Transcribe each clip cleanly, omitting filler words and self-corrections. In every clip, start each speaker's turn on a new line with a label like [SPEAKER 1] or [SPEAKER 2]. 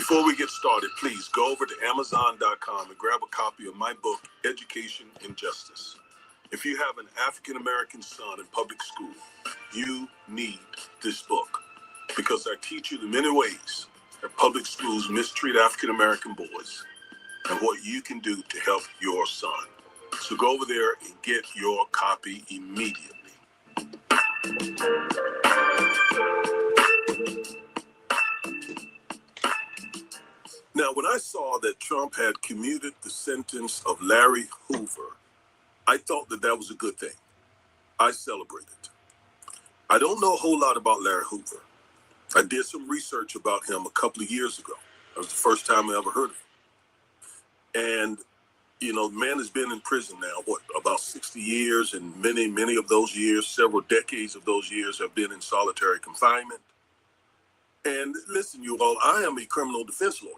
[SPEAKER 1] Before we get started, please go over to Amazon.com and grab a copy of my book, Education and Justice. If you have an African-American son in public school, you need this book because I teach you the many ways that public schools mistreat African-American boys and what you can do to help your son. So go over there and get your copy immediately. Now, when I saw that Trump had commuted the sentence of Larry Hoover, I thought that that was a good thing. I celebrated. I don't know a whole lot about Larry Hoover. I did some research about him a couple of years ago. That was the first time I ever heard of him. And, you know, the man has been in prison now, about 60 years, and many of those years, several decades of those years have been in solitary confinement. And listen, you all, I am a criminal defense lawyer.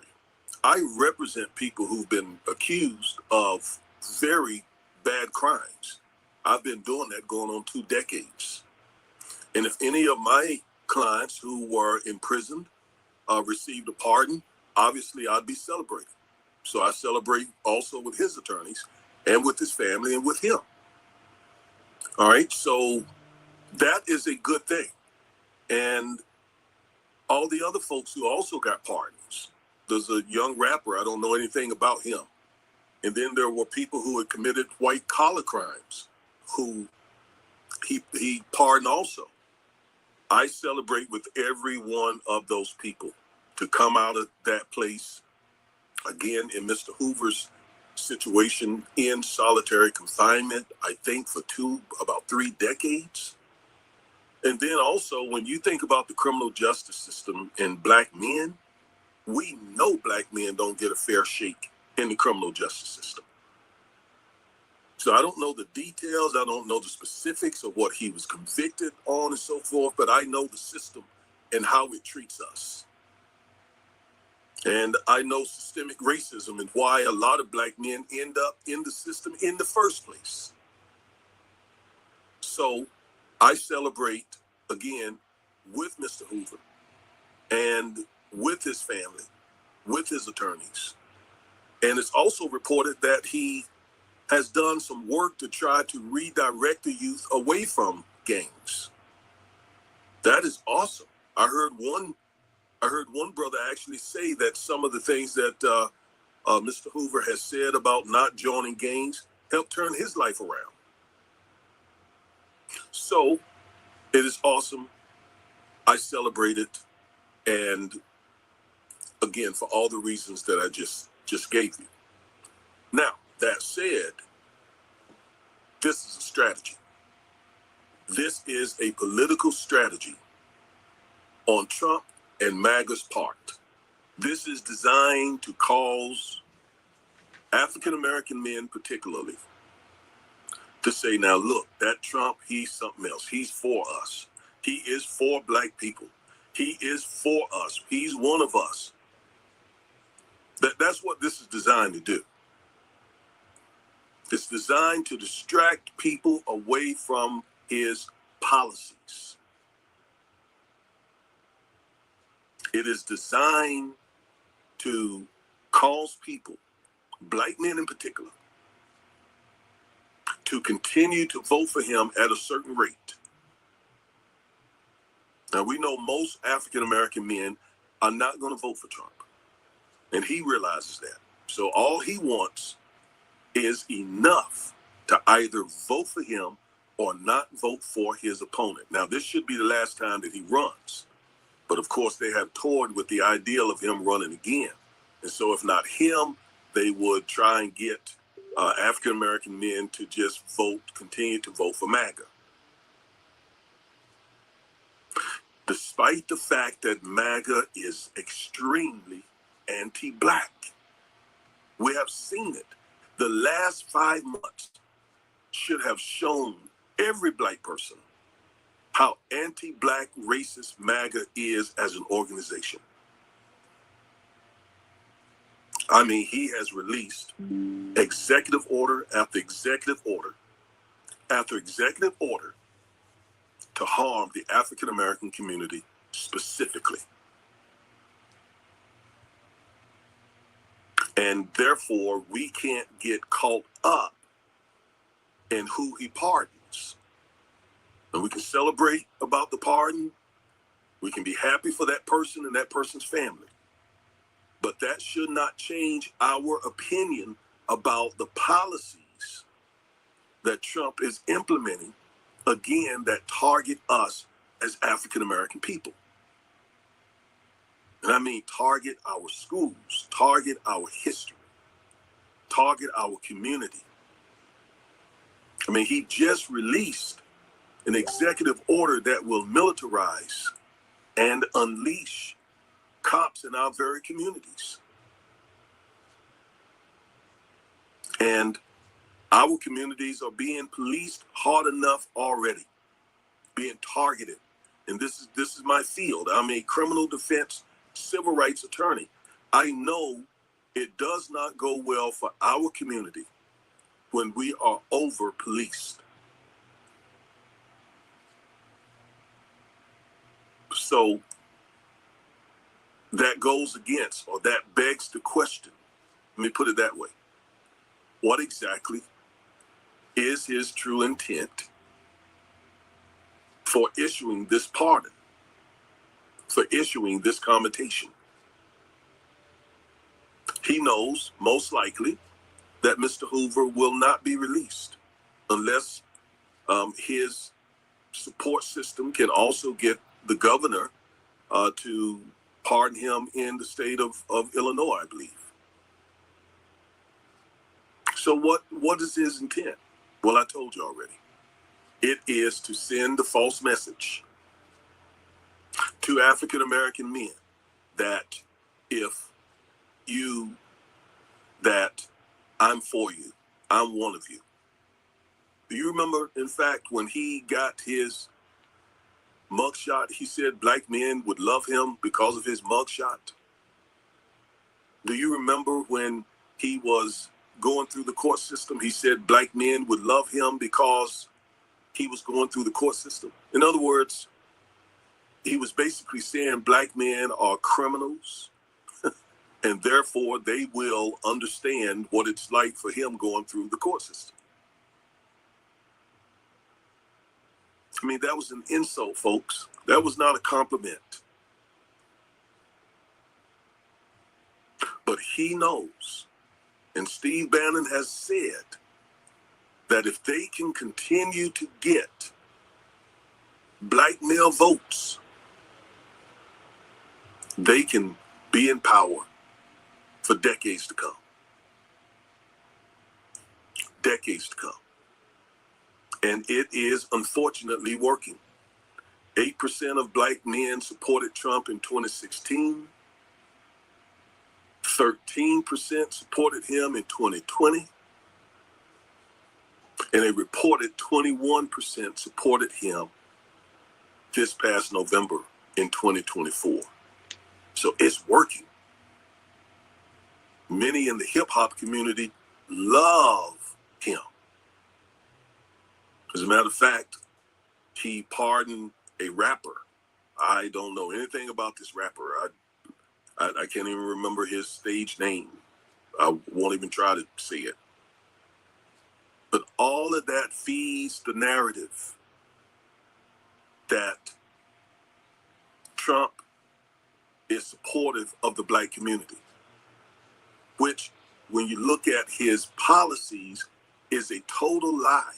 [SPEAKER 1] I represent people who've been accused of very bad crimes. I've been doing that going on 2 decades. And if any of my clients who were imprisoned received a pardon, obviously I'd be celebrating. So I celebrate also with his attorneys and with his family and with him. All right, so that is a good thing. And all the other folks who also got pardons. There's a young rapper, I don't know anything about him. And then there were people who had committed white collar crimes who he pardoned also. I celebrate with every one of those people to come out of that place, again, in Mr. Hoover's situation in solitary confinement, I think for about 3 decades. And then also, when you think about the criminal justice system and black men, we know black men don't get a fair shake in the criminal justice system. So I don't know the details. I don't know the specifics of what he was convicted on and so forth, but I know the system and how it treats us. And I know systemic racism and why a lot of black men end up in the system in the first place. So I celebrate, again, with Mr. Hoover and with his family, with his attorneys. And it's also reported that he has done some work to try to redirect the youth away from gangs. That is awesome. I heard one brother actually say that some of the things that Mr. Hoover has said about not joining gangs helped turn his life around. So it is awesome. I celebrate it. And again, for all the reasons that I just gave you. Now, that said, this is a strategy. This is a political strategy on Trump and MAGA's part. This is designed to cause African-American men particularly to say, now look, that Trump, he's something else. He's for us. He is for black people. He is for us. He's one of us. That's what this is designed to do. It's designed to distract people away from his policies. It is designed to cause people, black men in particular, to continue to vote for him at a certain rate. Now, we know most African-American men are not going to vote for Trump. And he realizes that. So all he wants is enough to either vote for him or not vote for his opponent. Now, this should be the last time that he runs. But of course, they have toyed with the ideal of him running again. And so if not him, they would try and get African-American men to just continue to vote for MAGA. Despite the fact that MAGA is extremely anti-black. We have seen it. The last 5 months should have shown every black person how anti-black racist MAGA is as an organization. I mean, he has released executive order after executive order after executive order to harm the African-American community specifically. And therefore, we can't get caught up in who he pardons. And we can celebrate about the pardon. We can be happy for that person and that person's family. But that should not change our opinion about the policies that Trump is implementing, again, that target us as African American people. And I mean target our schools, target our history, target our community. I mean, he just released an executive order that will militarize and unleash cops in our very communities. And our communities are being policed hard enough already, being targeted. And this is my field. I'm a criminal defense civil rights attorney. I know it does not go well for our community when we are over policed. So that goes against, or that begs the question, let me put it that way. What exactly is his true intent for issuing this pardon, for issuing this commutation? He knows, most likely, that Mr. Hoover will not be released unless his support system can also get the governor to pardon him in the state of Illinois, I believe. So what is his intent? Well, I told you already. It is to send the false message to African American men that that I'm for you, I'm one of you. Do you remember, in fact, when he got his mugshot, he said black men would love him because of his mugshot? Do you remember when he was going through the court system, he said black men would love him because he was going through the court system? In other words, he was basically saying black men are criminals and therefore they will understand what it's like for him going through the court system. I mean, that was an insult, folks. That was not a compliment. But he knows, and Steve Bannon has said, that if they can continue to get black male votes, they can be in power for decades to come. Decades to come. And it is unfortunately working. 8% of black men supported Trump in 2016. 13% supported him in 2020. And a reported 21% supported him this past November in 2024. So it's working. Many in the hip hop community love him. As a matter of fact, he pardoned a rapper. I don't know anything about this rapper. I can't even remember his stage name. I won't even try to say it. But all of that feeds the narrative that Trump is supportive of the black community, which, when you look at his policies, is a total lie.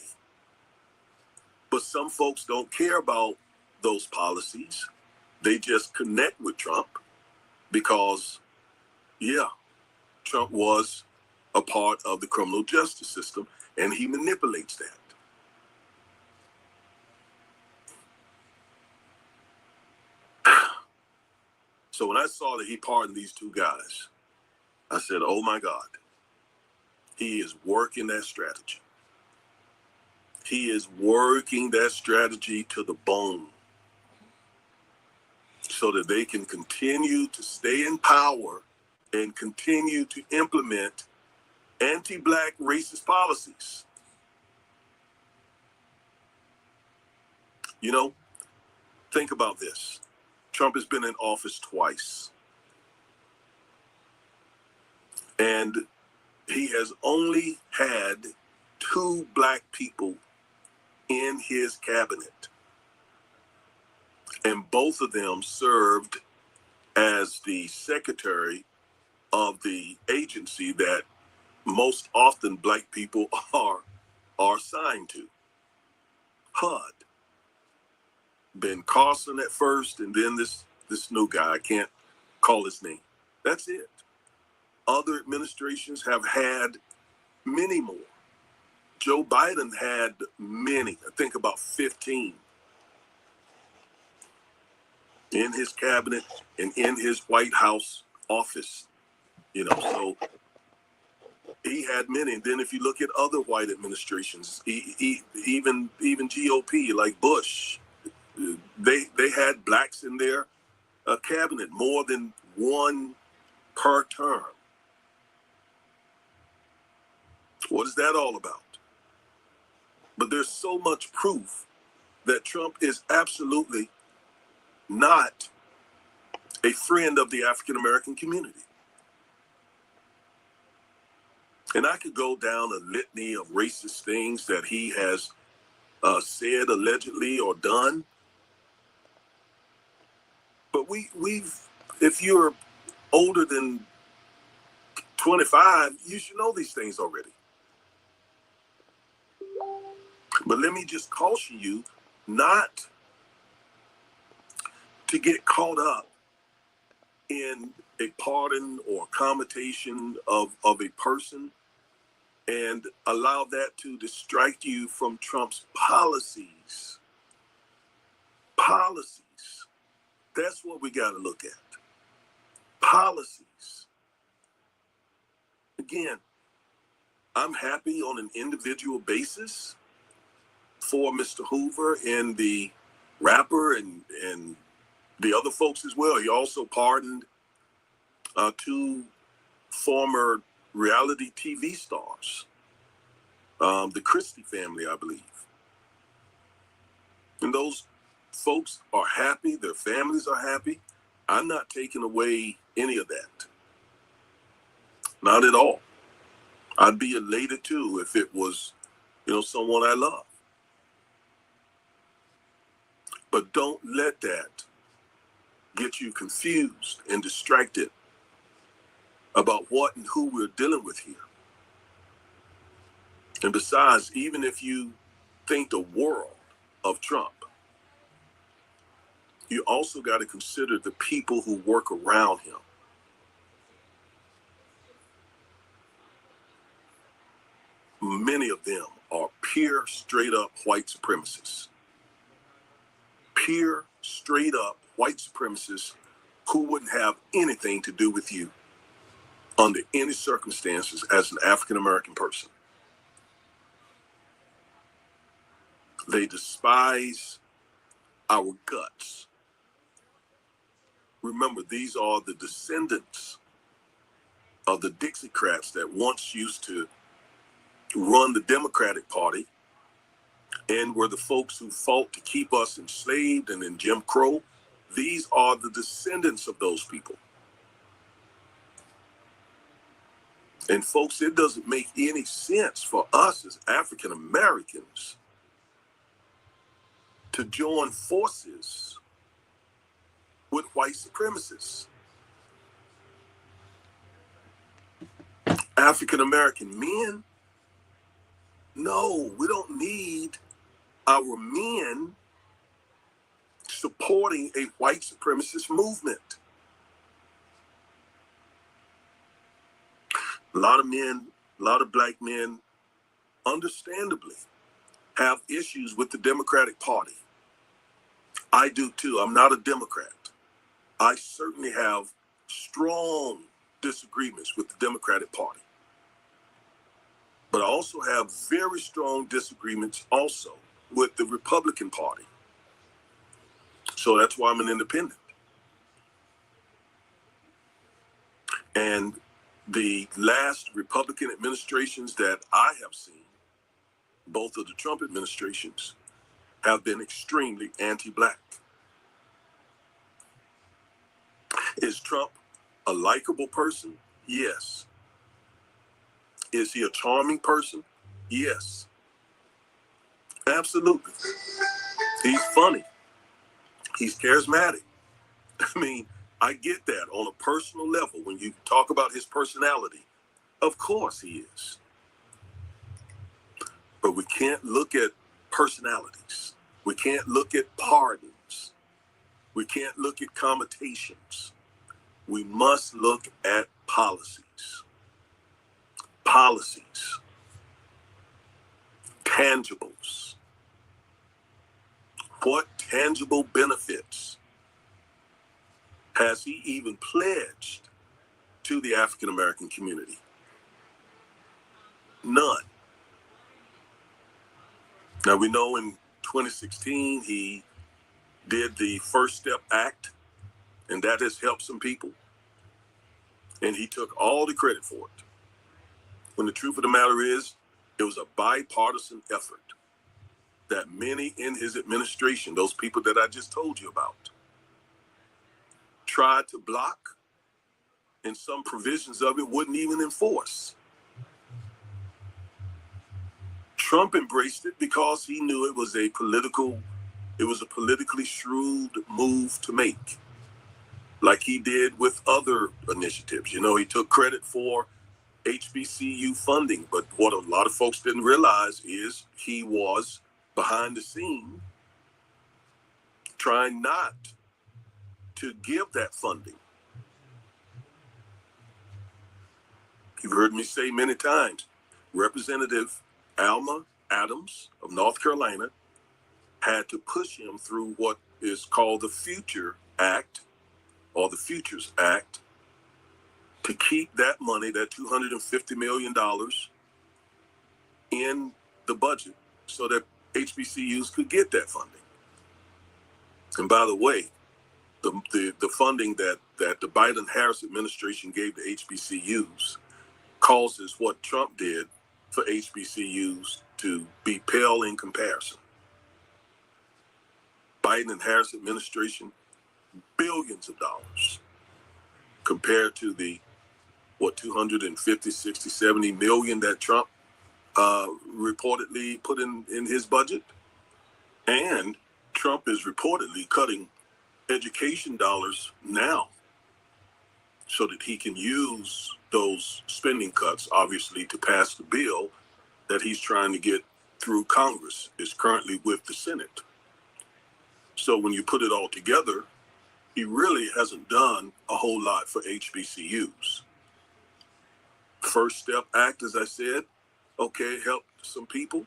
[SPEAKER 1] But some folks don't care about those policies. They just connect with Trump because, yeah, Trump was a part of the criminal justice system and he manipulates that. So when I saw that he pardoned these two guys, I said, oh my God, he is working that strategy. He is working that strategy to the bone so that they can continue to stay in power and continue to implement anti-black racist policies. You know, think about this. Trump has been in office twice. And he has only had 2 black people in his cabinet. And both of them served as the secretary of the agency that most often black people are assigned to. HUD. Ben Carson at first, and then this new guy, I can't call his name. That's it. Other administrations have had many more. Joe Biden had many, I think about 15 in his cabinet and in his White House office, so he had many. And then if you look at other white administrations, even GOP like Bush, they had blacks in their cabinet, more than one per term. What is that all about? But there's so much proof that Trump is absolutely not a friend of the African American community. And I could go down a litany of racist things that he has said allegedly or done. But if you're older than 25, you should know these things already. But let me just caution you not to get caught up in a pardon or commutation of a person and allow that to distract you from Trump's policies. Policies. That's what we got to look at. Policies. Again, I'm happy on an individual basis for Mr. Hoover and the rapper and the other folks as well. He also pardoned 2 former reality TV stars, the Christie family, I believe. And those folks are happy. Their families are happy. I'm not taking away any of that. Not at all. I'd be elated too if it was, someone I love. But don't let that get you confused and distracted about what and who we're dealing with here. And besides, even if you think the world of Trump, you also got to consider the people who work around him. Many of them are pure, straight up white supremacists. Pure, straight up white supremacists who wouldn't have anything to do with you under any circumstances as an African American person. They despise our guts. Remember, these are the descendants of the Dixiecrats that once used to run the Democratic Party and were the folks who fought to keep us enslaved and in Jim Crow. These are the descendants of those people. And folks, it doesn't make any sense for us as African Americans to join forces with white supremacists. African American men? No, we don't need our men supporting a white supremacist movement. A lot of men, a lot of black men, understandably, have issues with the Democratic Party. I do too. I'm not a Democrat. I certainly have strong disagreements with the Democratic Party. But I also have very strong disagreements also with the Republican Party. So that's why I'm an independent. And the last Republican administrations that I have seen, both of the Trump administrations, have been extremely anti-black. Is Trump a likable person? Yes. Is he a charming person? Yes, absolutely. He's funny. He's charismatic. I mean, I get that on a personal level when you talk about his personality. Of course he is. But we can't look at personalities. We can't look at pardons. We can't look at commutations. We must look at policies. Policies. Tangibles. What tangible benefits has he even pledged to the African American community? None. Now we know in 2016 he did the First Step Act, and that has helped some people. And he took all the credit for it. When the truth of the matter is, it was a bipartisan effort that many in his administration, those people that I just told you about, tried to block, and some provisions of it wouldn't even enforce. Trump embraced it because he knew it was a politically shrewd move to make, like he did with other initiatives. You know, he took credit for HBCU funding, but what a lot of folks didn't realize is he was behind the scene trying not to give that funding. You've heard me say many times, Representative Alma Adams of North Carolina had to push him through what is called the Future Act or the Futures Act to keep that money, that $250 million in the budget so that HBCUs could get that funding. And by the way, the funding that the Biden-Harris administration gave to HBCUs causes what Trump did for HBCUs to be pale in comparison. Biden and Harris administration, billions of dollars compared to the, 250, 60, 70 million that Trump reportedly put in his budget. And Trump is reportedly cutting education dollars now so that he can use those spending cuts, obviously, to pass the bill that he's trying to get through Congress, is currently with the Senate. So when you put it all together, he really hasn't done a whole lot for HBCUs. First Step Act, as I said, okay, helped some people.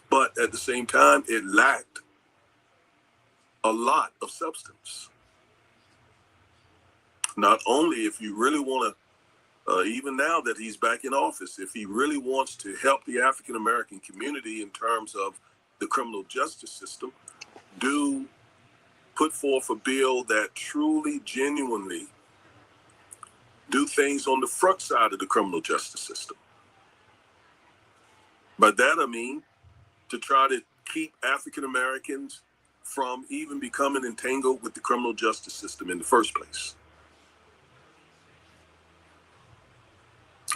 [SPEAKER 1] But at the same time, it lacked a lot of substance. Not only if you really want to, even now that he's back in office, if he really wants to help the African American community in terms of the criminal justice system, do put forth a bill that truly, genuinely do things on the front side of the criminal justice system. By that I mean to try to keep African Americans from even becoming entangled with the criminal justice system in the first place.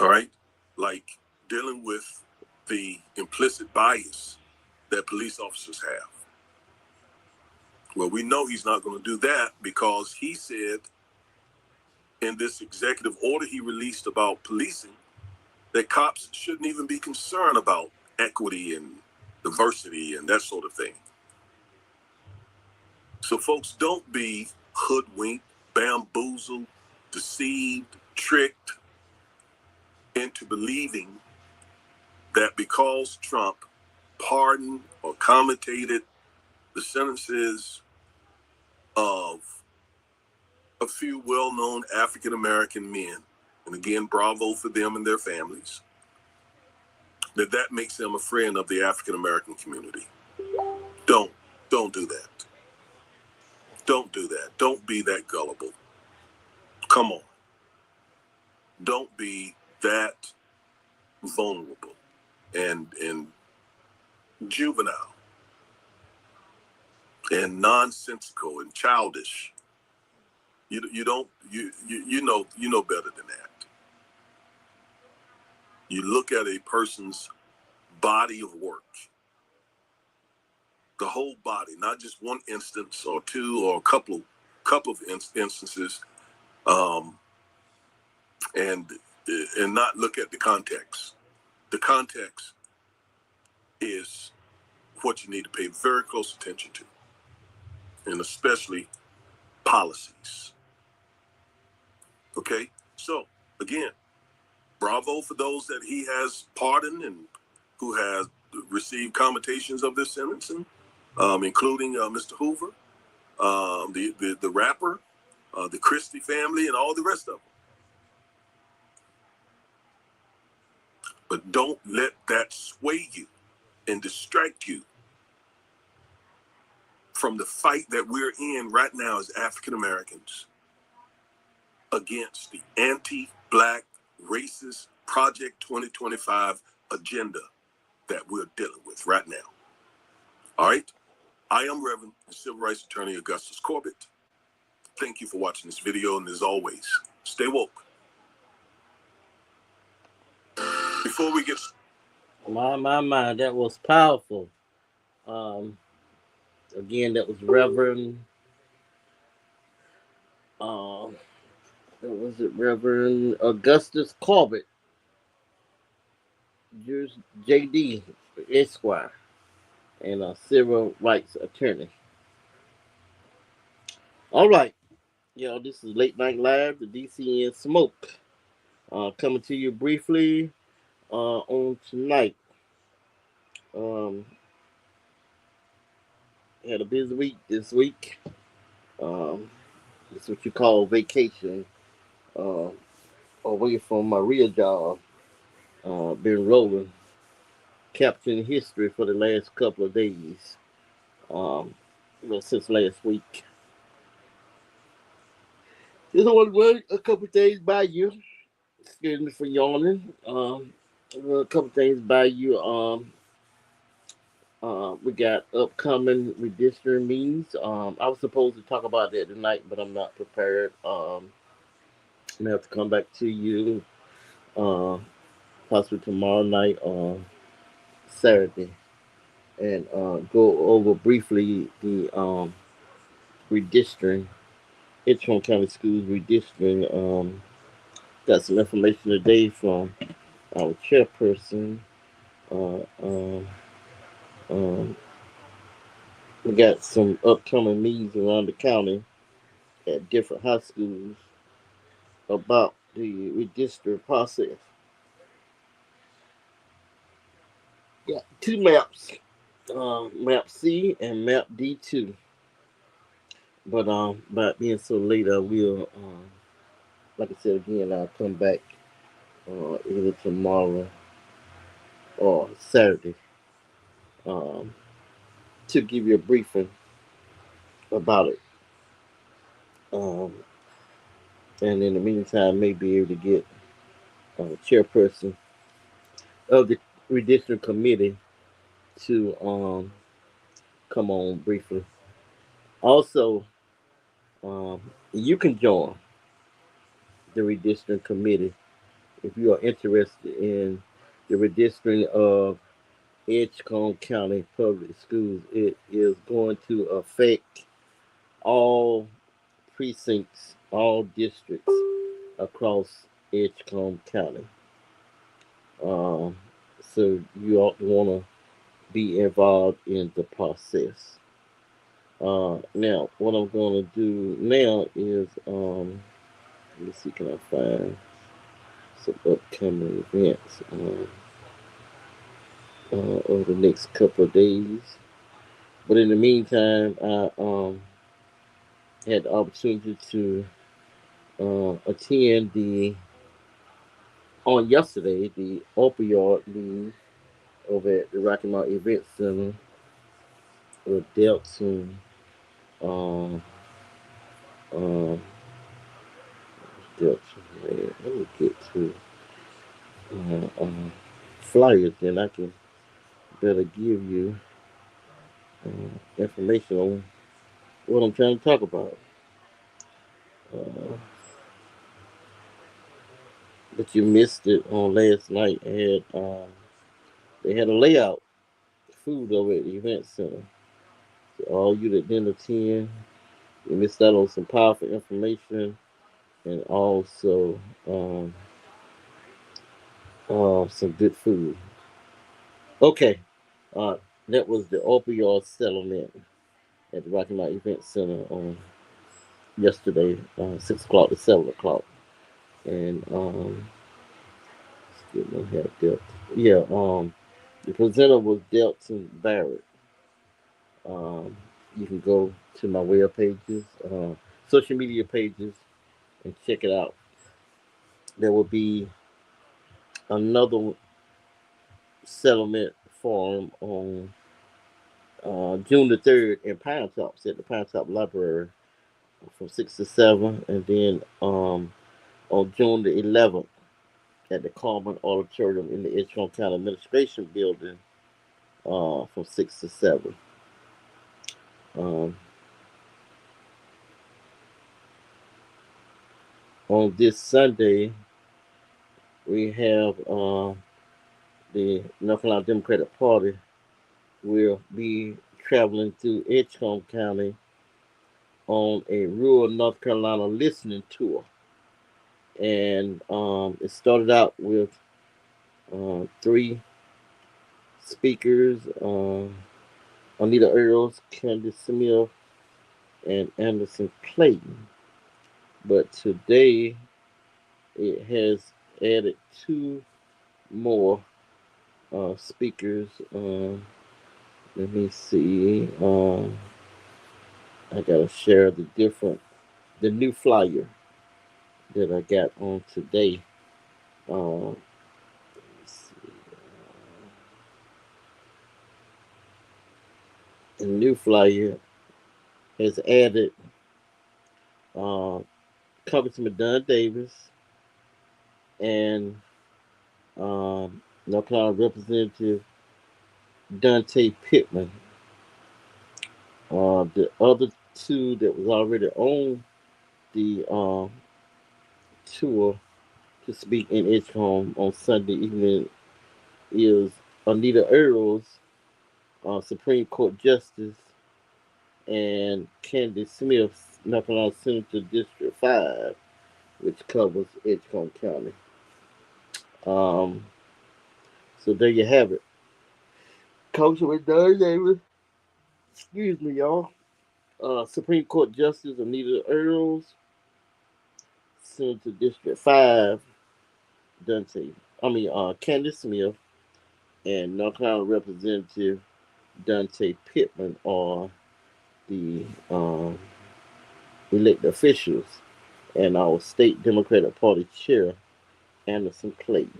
[SPEAKER 1] All right? Like dealing with the implicit bias that police officers have. Well, we know he's not going to do that because he said in this executive order he released about policing that cops shouldn't even be concerned about equity and diversity and that sort of thing. So folks, don't be hoodwinked, bamboozled, deceived, tricked into believing that because Trump pardoned or commutated the sentences of a few well-known African-American men, and again, bravo for them and their families, that makes them a friend of the African-American community. Don't do that. Don't do that. Don't be that gullible. Come on. Don't be that vulnerable and juvenile and nonsensical and childish You don't you know better than that. You look at a person's body of work, the whole body, not just one instance or two or a couple of instances, um, and not look at the context. The context is what you need to pay very close attention to, and especially policies. Okay, so again, bravo for those that he has pardoned and who has received commutations of this sentencing, including Mr. Hoover, the rapper, the Christie family, and all the rest of them. But don't let that sway you and distract you from the fight that we're in right now as African Americans against the anti-Black racist Project 2025 agenda that we're dealing with right now. All right? I am Reverend Civil Rights Attorney Augustus Corbett. Thank you for watching this video, and as always, stay woke. Before we get...
[SPEAKER 2] My, that was powerful. Again, that was Reverend... was it Reverend Augustus Corbett, JD Esquire, and a civil rights attorney. All right, this is Late Night Live, the DCN Smoke, coming to you briefly on tonight. Had a busy week this week. It's what you call vacation, away from my real job. Been rolling, capturing history for the last couple of days. Since last week. Just want to run a couple things by you. Excuse me for yawning. A couple things by you. We got upcoming redistricting meetings. I was supposed to talk about that tonight, but I'm not prepared. I'm gonna have to come back to you, possibly tomorrow night or Saturday, and go over briefly the redistricting, Edgecombe County Schools redistricting. Got some information today from our chairperson. We got some upcoming meetings around the county at different high schools about the redistricting process. Got two maps, Map C and Map D2. But by being so late, I will, like I said again, I'll come back either tomorrow or Saturday to give you a briefing about it. And in the meantime, may be able to get chairperson of the redistricting committee to come on briefly. Also, you can join the redistricting committee if you are interested in the redistricting of Edgecombe County Public Schools. It is going to affect all precincts, all districts across Edgecombe County. So you ought to want to be involved in the process. Now, what I'm going to do now is, let me see, can I find some upcoming events over the next couple of days. But in the meantime, I had the opportunity to attend on yesterday, the opioid league over at the Rocky Mountain Event Center with Delton. Delton, man. Let me get to flyers, then I can better give you information on what I'm trying to talk about. Uh, but you missed it on last night. They had a layout food over at the event center. So all you that didn't attend, you missed out on some powerful information and also some good food. Okay, uh, that was the opioid settlement at the Rocky Mountain Event Center on yesterday, 6 o'clock to 7 o'clock, and excuse me, had Delta. Yeah, the presenter was Delton Barrett. Um, you can go to my web pages, social media pages, and check it out. There will be another settlement forum on June the 3rd in Pine Tops at the Pine Top Library from 6 to 7, and then on June the 11th at the Carmen Auditorium in the Edgecombe County Administration Building from 6 to 7. Um, on this Sunday, we have the North Carolina Democratic Party will be traveling through Edgecombe County on a rural North Carolina listening tour. And it started out with three speakers, Anita Earls, Candace Smith, and Anderson Clayton. But today it has added two more speakers. Let me see. I gotta share the new flyer that I got on today. Let me see. The new flyer has added uh, Congressman Don Davis and North Carolina Representative Dante Pittman. The other two that was already on the tour to speak in Edgecombe on Sunday evening is Anita Earls, Supreme Court Justice, and Candace Smith, North Carolina Senator District 5, which covers Edgecombe County. Um, so there you have it. Congressman Don Davis, excuse me, y'all. Supreme Court Justice Anita Earls, Senator District 5, Dante. Candace Smith, and North Carolina Representative Dante Pittman are the elected officials, and our state Democratic Party chair, Anderson Clayton.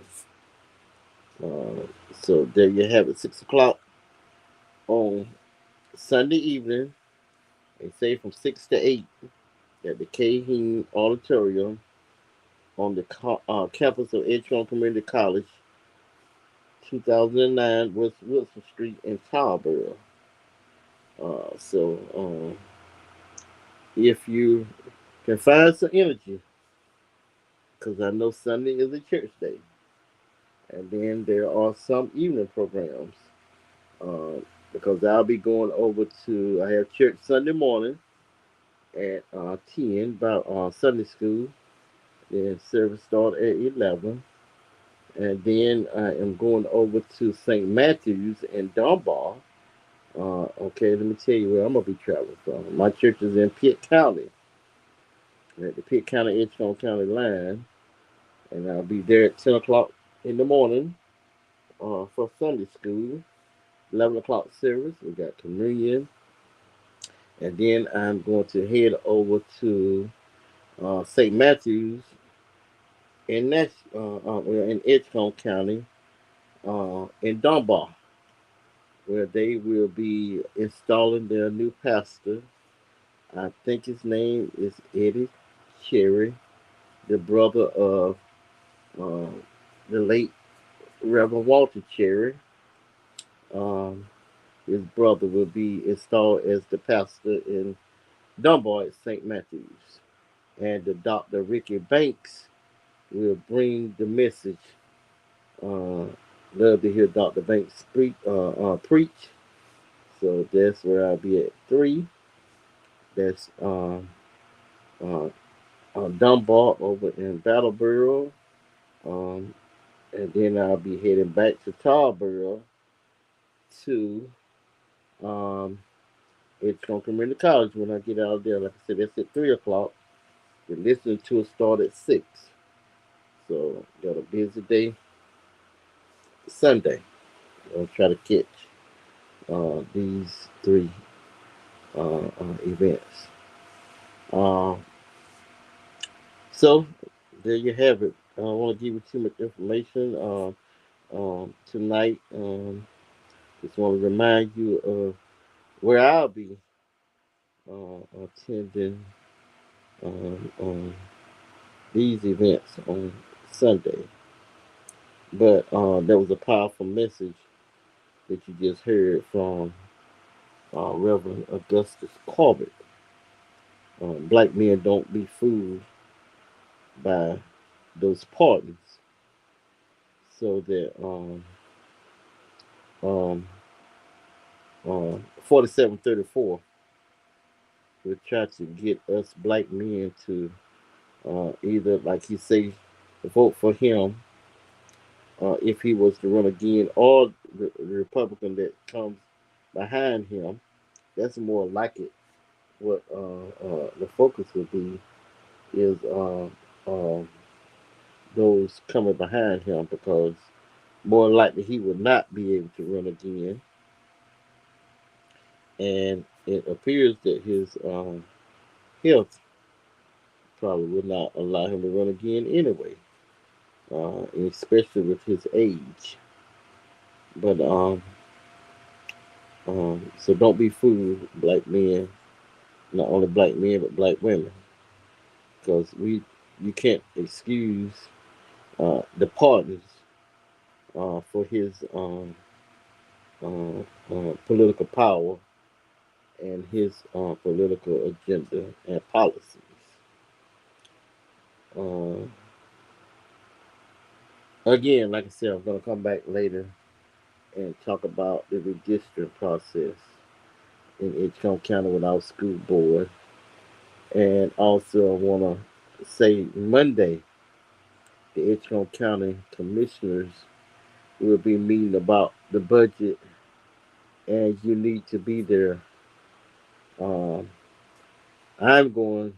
[SPEAKER 2] Uh, so there you have it, 6 o'clock on Sunday evening. They say from 6 to 8 at the Cahin Auditorium on the campus of Edgecombe Community College, 2009 West Wilson Street in Tarboro. If you can find some energy, because I know Sunday is a church day, and then there are some evening programs. Uh, because I'll be going over to, I have church Sunday morning at 10 by Sunday school. Then service start at 11. And then I am going over to St. Matthew's in Dunbar. Okay, let me tell you where I'm going to be traveling from. My church is in Pitt County, at the Pitt County Edgecombe County line. And I'll be there at 10 o'clock in the morning for Sunday school. 11 o'clock service. We got communion. And then I'm going to head over to St. Matthew's in Edgecombe County in Dunbar, where they will be installing their new pastor. I think his name is Eddie Cherry, the brother of uh, the late Reverend Walter Cherry. Um, his brother will be installed as the pastor in Dunbar at St. Matthew's. and the Dr. Ricky Banks will bring the message. Uh, Love to hear Dr. Banks preach. So that's where I'll be at 3. That's uh, Dunbar over in Battleboro. Um, and then I'll be heading back to Tarboro to um, Edgecombe Community College when I get out of there. Like I said, that's at 3 o'clock. We're listening to it start at 6. So got a busy day Sunday. I'll try to catch these 3 events. Uh, so there you have it. I don't want to give you too much information tonight. Just want to remind you of where I'll be attending on these events on Sunday. But there was a powerful message that you just heard from Reverend Augustus Corbett. Black men don't be fooled by those pardons, so that um, 4734 will try to get us black men to either, like he say, vote for him if he was to run again, or the Republican that comes behind him. That's more like it. What the focus would be is those coming behind him, because more likely he would not be able to run again, and it appears that his health probably would not allow him to run again anyway, especially with his age. But so don't be fooled, black men. Not only black men but black women, because we you can't excuse the partners for his political power and his political agenda and policies. Uh, Again, like I said, I'm going to come back later and talk about the redistricting process in Edgecombe County with our school board. And also, I want to say Monday, the Edgecombe County Commissioners will be meeting about the budget, and you need to be there. Um, I'm going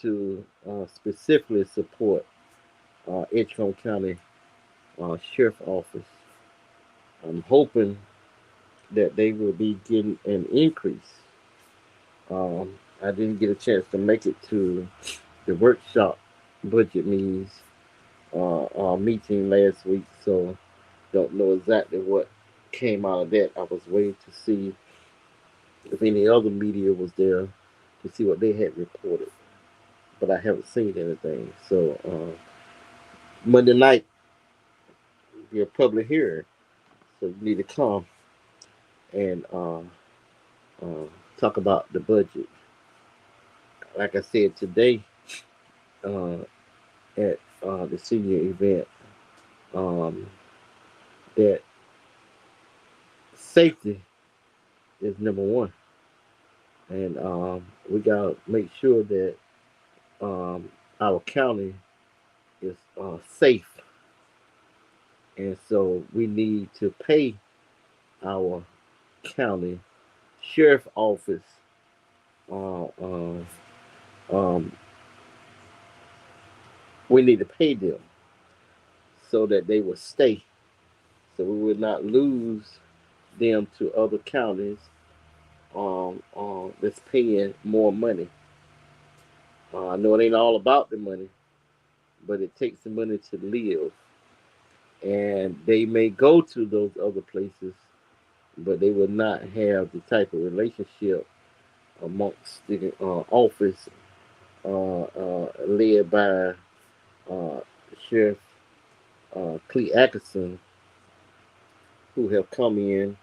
[SPEAKER 2] to specifically support Edgecombe County Sheriff Office. I'm hoping that they will be getting an increase. I didn't get a chance to make it to the workshop budget meeting last week, so don't know exactly what came out of that. I was waiting to see if any other media was there to see what they had reported, but I haven't seen anything. So Monday night will be a public hearing, so you need to come and uh, talk about the budget. Like I said today uh, at the senior event, um, that safety is number one, and we gotta make sure that our county is safe, and so we need to pay our county sheriff office. Uh, uh, um, we need to pay them so that they will stay, so we would not lose them to other counties that's paying more money. I know it ain't all about the money, but it takes the money to live. And they may go to those other places, but they will not have the type of relationship amongst the office led by uh, Sheriff Clee Atkinson, who have come in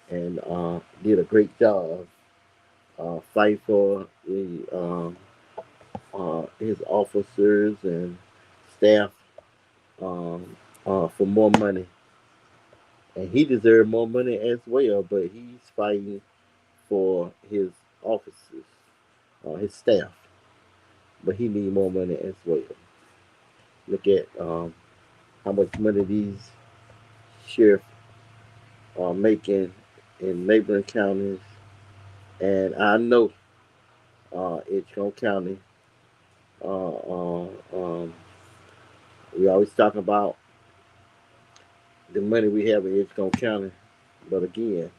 [SPEAKER 2] and did a great job fight for the his officers and staff for more money, and he deserves more money as well. But he's fighting for his officers, his staff, but he need more money as well. Look at how much money these sheriffs are making in neighboring counties, and I know Edgecombe County. Uh, uh, um, we always talk about the money we have in Edgecombe County, but again,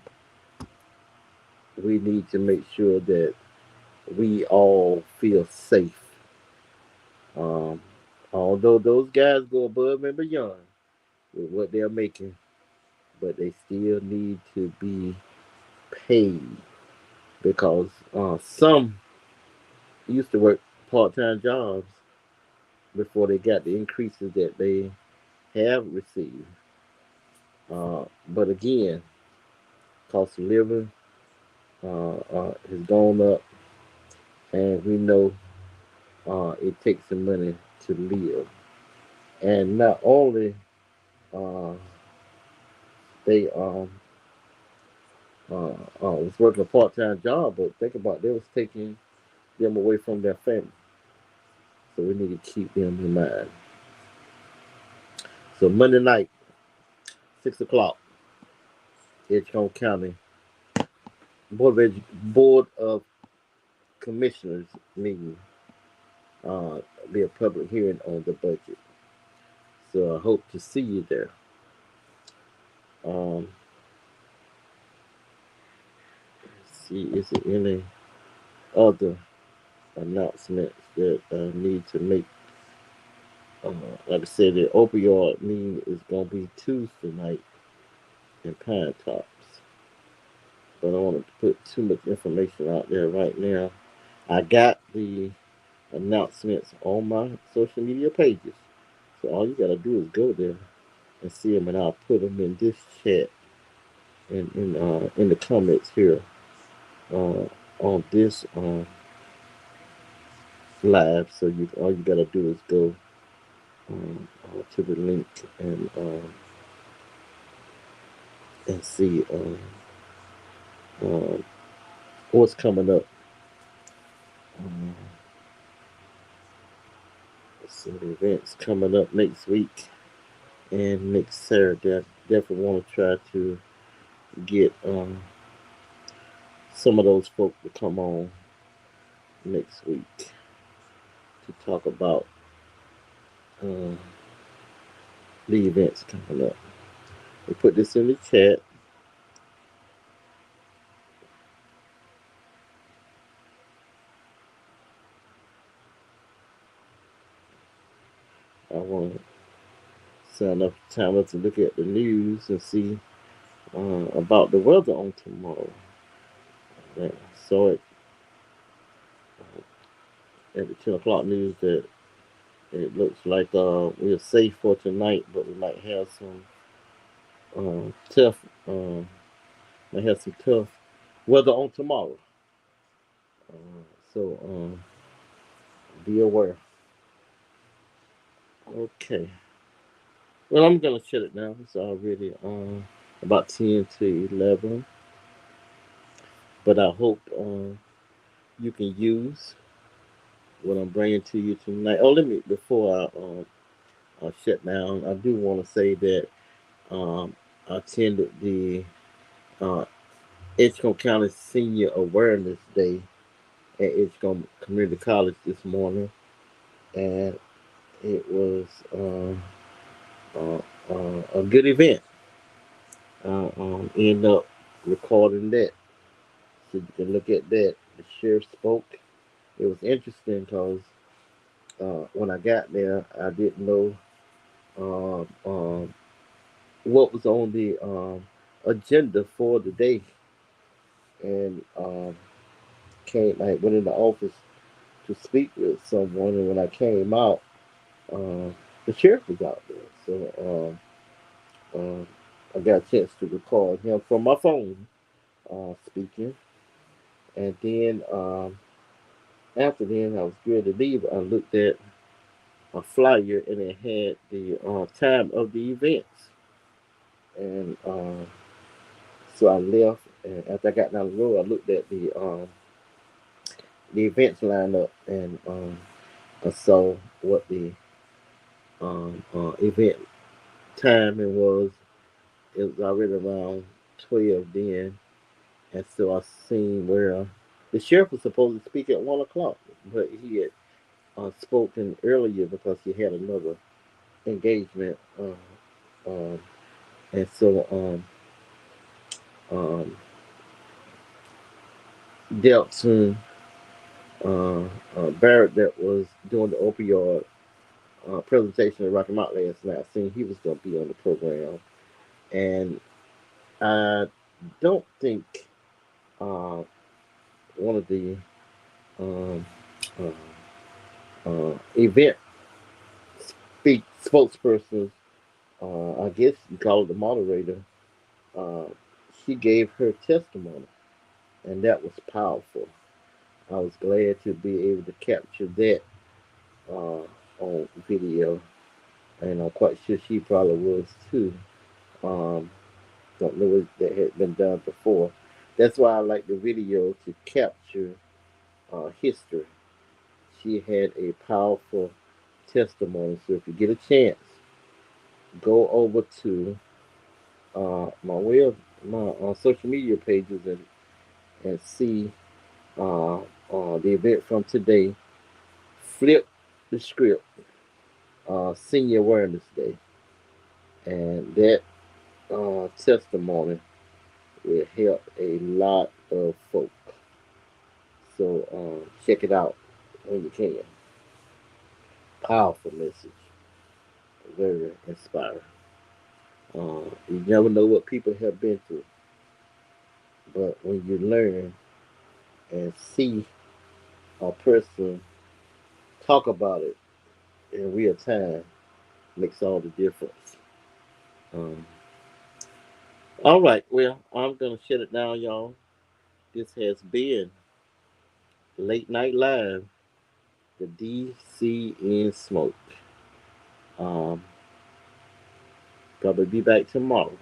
[SPEAKER 2] we need to make sure that we all feel safe. Um, Although those guys go above and beyond with what they're making, but they still need to be paid because some used to work part-time jobs before they got the increases that they have received. But again, cost of living has gone up, and we know it takes some money to live. And not only uh, they was working a part-time job, but think about they was taking them away from their family. So we need to keep them in mind. So Monday night, 6 o'clock, Edgecombe County Board of Commissioners meeting. Uh, be a public hearing on the budget. So I hope to see you there. Um, let's see, is there any other announcements that I need to make? Like I said, the opioid meeting is going to be Tuesday night in Pine Tops. But I don't want to put too much information out there right now. I got the announcements on my social media pages. So all you got to do is go there and see them, and I'll put them in this chat in the comments here uh, on this live. So you all you got to do is go to the link and see uh, what's coming up. Um, some events coming up next week and next Saturday. I definitely want to try to get some of those folk to come on next week to talk about uh, the events coming up. We put this in the chat. I want to sign up time to look at the news and see about the weather on tomorrow. I saw it at the 10 o'clock news that it looks like we're safe for tonight, but we might have some tough, might have some tough weather on tomorrow. So be aware. Okay. Well, I'm gonna shut it down. It's already about 10 to 11, but I hope you can use what I'm bringing to you tonight. Oh, let me before I shut down. I do want to say that I attended the uh, Edgecombe County Senior Awareness Day at Edgecombe Community College this morning, and it was a good event. End up recording that, so you can look at that. The sheriff spoke. It was interesting because when I got there, I didn't know what was on the agenda for the day, and came. I went in the office to speak with someone, and when I came out, uh, the sheriff was out there. So I got a chance to record him from my phone speaking, and then After then, I was ready to leave. I looked at a flyer and it had the time of the events. And so I left. And after I got down the road, I looked at the events lineup and I saw what the event timing was. It was already around 12 then. And so I seen where the sheriff was supposed to speak at 1 o'clock, but he had spoken earlier because he had another engagement. Um, and so um, Delton Barrett, that was doing the opioid presentation at Rocky Mount last night, I seen he was going to be on the program. And I don't think uh, one of the um, event spokespersons, I guess you call it the moderator, uh, she gave her testimony, and that was powerful. I was glad to be able to capture that on video, and I'm quite sure she probably was too. Um, don't know if that had been done before. That's why I like the video to capture history. She had a powerful testimony. So if you get a chance, go over to my social media pages and see the event from today. Flip the script, Senior Awareness Day, and that testimony will help a lot of folk. So check it out when you can. Powerful message, very inspiring. You never know what people have been through, but when you learn and see a person talk about it in real time, makes all the difference. Um, all right, well, I'm gonna shut it down, y'all. This has been Late Night Live, the DCN Smoke. Um, Probably be back tomorrow.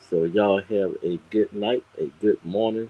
[SPEAKER 2] So y'all have a good night, a good morning,